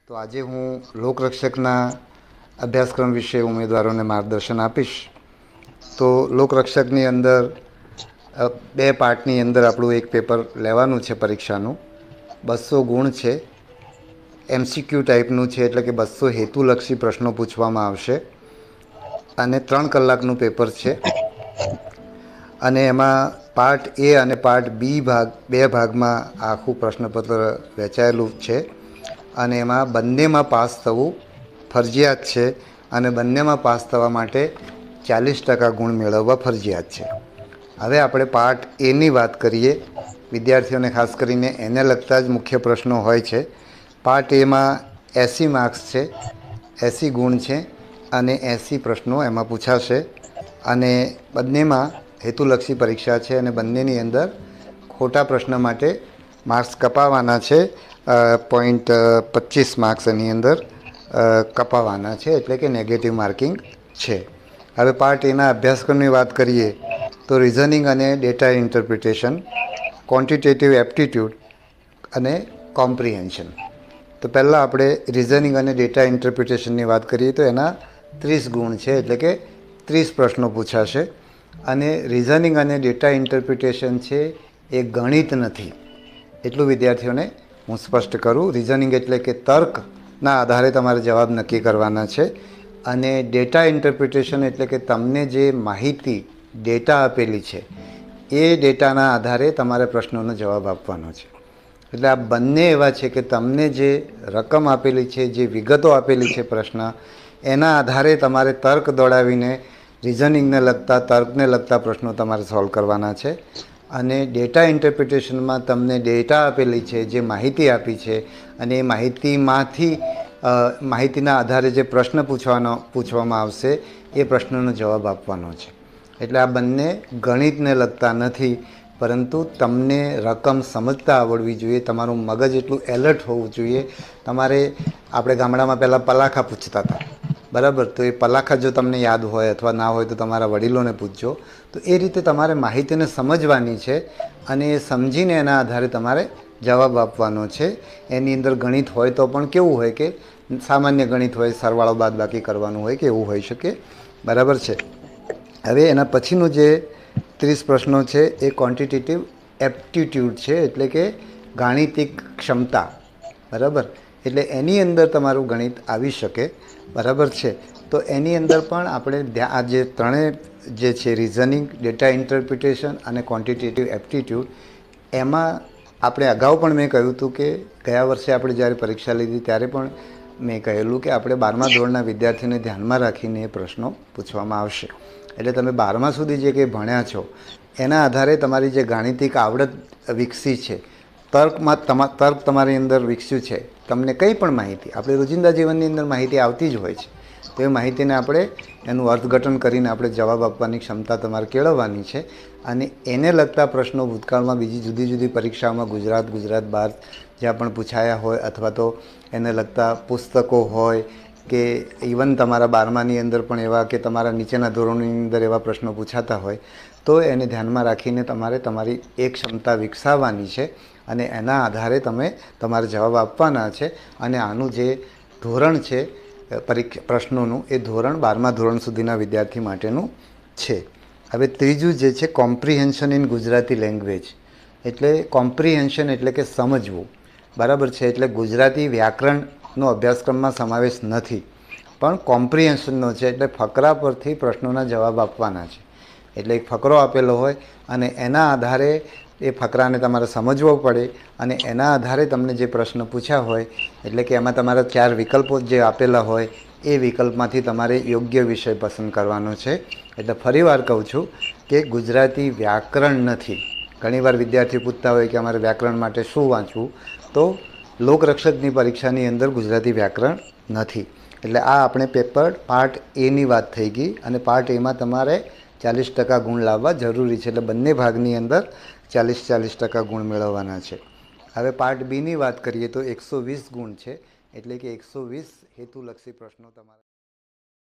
તો આજે હું લોકરક્ષકના અભ્યાસક્રમ વિશે ઉમેદવારોને માર્ગદર્શન આપીશ. તો લોકરક્ષકની અંદર બે પાર્ટની અંદર આપણું એક પેપર લેવાનું છે પરીક્ષાનું. 200 ગુણ છે, MCQ ટાઈપનું છે, એટલે કે 200 હેતુલક્ષી પ્રશ્નો પૂછવામાં આવશે અને 3 કલાકનું પેપર છે. અને એમાં પાર્ટ એ અને પાર્ટ બી બે ભાગમાં આખું પ્રશ્નપત્ર વહેંચાયેલું છે અને એમાં બંનેમાં પાસ થવું ફરજિયાત છે અને બંનેમાં પાસ થવા માટે 40% ગુણ મેળવવા ફરજિયાત છે. હવે આપણે પાર્ટ એની વાત કરીએ. વિદ્યાર્થીઓને ખાસ કરીને એને લગતા જ મુખ્ય પ્રશ્નો હોય છે. પાર્ટ એમાં 80 માર્ક્સ છે, 80 ગુણ છે અને 80 પ્રશ્નો એમાં પૂછાશે અને બંનેમાં હેતુલક્ષી પરીક્ષા છે અને બંનેની અંદર ખોટા પ્રશ્ન માટે માર્ક્સ કપાવવાના છે. 0.25 માર્ક્સ એની અંદર કપાવવાના છે, એટલે કે નેગેટિવ માર્કિંગ છે. હવે પાર્ટ એના અભ્યાસક્રમની વાત કરીએ તો રિઝનિંગ અને ડેટા ઇન્ટરપ્રિટેશન, ક્વોન્ટિટેટિવ એપ્ટિટ્યૂડ અને કોમ્પ્રિહેન્શન. તો પહેલાં આપણે રિઝનિંગ અને ડેટા ઇન્ટરપ્રિટેશનની વાત કરીએ તો એના 30 ગુણ છે, એટલે કે 30 પ્રશ્નો પૂછાશે. અને રિઝનિંગ અને ડેટા ઇન્ટરપ્રિટેશન છે એ ગણિત નથી, એટલું વિદ્યાર્થીઓને હું સ્પષ્ટ કરું. રિઝનિંગ એટલે કે તર્કના આધારે તમારે જવાબ નક્કી કરવાના છે અને ડેટા ઇન્ટરપ્રિટેશન એટલે કે તમને જે માહિતી ડેટા આપેલી છે એ ડેટાના આધારે તમારે પ્રશ્નોનો જવાબ આપવાનો છે. એટલે આ બંને એવા છે કે તમને જે રકમ આપેલી છે, જે વિગતો આપેલી છે પ્રશ્ન, એના આધારે તમારે તર્ક દોડાવીને રિઝનિંગને લગતા, તર્કને લગતા પ્રશ્નો તમારે સોલ્વ કરવાના છે. અને ડેટા ઇન્ટરપ્રિટેશનમાં તમને ડેટા આપેલી છે, જે માહિતી આપી છે અને એ માહિતીના આધારે જે પ્રશ્ન પૂછવામાં આવશે એ પ્રશ્નનો જવાબ આપવાનો છે. એટલે આ બંને ગણિતને લગતા નથી, પરંતુ તમને રકમ સમજતા આવડવી જોઈએ, તમારું મગજ એટલું એલર્ટ હોવું જોઈએ. આપણે ગામડામાં પહેલાં પલાખા પૂછતા હતા, બરાબર? તો એ પલાખા જો તમને યાદ હોય અથવા ના હોય તો તમારા વડીલોને પૂછજો. તો એ રીતે તમારે માહિતીને સમજવાની છે અને એ સમજીને એના આધારે તમારે જવાબ આપવાનો છે. એની અંદર ગણિત હોય તો પણ કેવું હોય કે સામાન્ય ગણિત હોય, સરવાળો બાદબાકી કરવાનું હોય કે એવું હોઈ શકે, બરાબર છે? હવે એના પછીનું જે 30 પ્રશ્નો છે એ ક્વોન્ટિટેટિવ એપ્ટિટ્યૂડ છે, એટલે કે ગાણિતિક ક્ષમતા, બરાબર? એટલે એની અંદર તમારું ગણિત આવી શકે, બરાબર છે? તો એની અંદર પણ આપણે આ જે ત્રણેય જે છે રિઝનિંગ, ડેટા ઇન્ટરપ્રિટેશન અને ક્વોન્ટિટેટિવ એપ્ટિટ્યૂડ, એમાં આપણે અગાઉ પણ મેં કહ્યું હતું કે ગયા વર્ષે આપણે જ્યારે પરીક્ષા લીધી ત્યારે પણ મેં કહેલું કે આપણે 12મા ધોરણના વિદ્યાર્થીને ધ્યાનમાં રાખીને એ પ્રશ્નો પૂછવામાં આવશે. એટલે તમે 12મા સુધી જે કંઈ ભણ્યા છો એના આધારે તમારી જે ગાણિતિક આવડત વિકસી છે, તર્ક તમારી અંદર વિકસ્યું છે, તમને કંઈ પણ માહિતી આપણે રોજિંદા જીવનની અંદર માહિતી આવતી જ હોય છે, તો એ માહિતીને આપણે એનું અર્થઘટન કરીને આપણે જવાબ આપવાની ક્ષમતા તમારે કેળવવાની છે. અને એને લગતા પ્રશ્નો ભૂતકાળમાં બીજી જુદી જુદી પરીક્ષાઓમાં ગુજરાત બહાર જ્યાં પણ પૂછાયા હોય અથવા તો એને લગતા પુસ્તકો હોય કે ઇવન તમારા 12માની અંદર પણ એવા કે તમારા નીચેના ધોરણોની અંદર એવા પ્રશ્નો પૂછાતા હોય, તો એને ધ્યાનમાં રાખીને તમારે તમારી એ ક્ષમતા વિકસાવવાની છે અને એના આધારે તમે તમારે જવાબ આપવાના છે. અને આનું જે ધોરણ છે પ્રશ્નોનું, એ ધોરણ 12મા ધોરણ સુધીના વિદ્યાર્થી માટેનું છે. હવે ત્રીજું જે છે કોમ્પ્રિહેન્શન ઇન ગુજરાતી લેંગ્વેજ, એટલે કોમ્પ્રિહેન્શન એટલે કે સમજવું, બરાબર છે? એટલે ગુજરાતી વ્યાકરણનો અભ્યાસક્રમમાં સમાવેશ નથી, પણ કોમ્પ્રિહેન્શનનો છે, એટલે ફકરા પરથી પ્રશ્નોના જવાબ આપવાના છે. એટલે એક ફકરો આપેલો હોય અને એના આધારે એ ફકરાને તમારે સમજવો પડે અને એના આધારે તમને જે પ્રશ્ન પૂછ્યા હોય, એટલે કે એમાં તમારા 4 વિકલ્પો જે આપેલા હોય એ વિકલ્પમાંથી તમારે યોગ્ય વિષય પસંદ કરવાનો છે. એટલે ફરીવાર કહું છું કે ગુજરાતી વ્યાકરણ નથી. ઘણીવાર વિદ્યાર્થી પૂછતા હોય કે અમારે વ્યાકરણ માટે શું વાંચવું, તો લોકરક્ષકની પરીક્ષાની અંદર ગુજરાતી વ્યાકરણ નથી. એટલે આ આપણે પેપર પાર્ટ એની વાત થઈ ગઈ અને પાર્ટ એમાં તમારે 40% ગુણ લાવવા જરૂરી છે. એટલે બંને ભાગની અંદર 40% ગુણ મેળવવાના છે. હવે પાર્ટ બીની વાત કરીએ તો 120 ગુણ છે, એટલે કે 120 હેતુલક્ષી પ્રશ્નો તમારે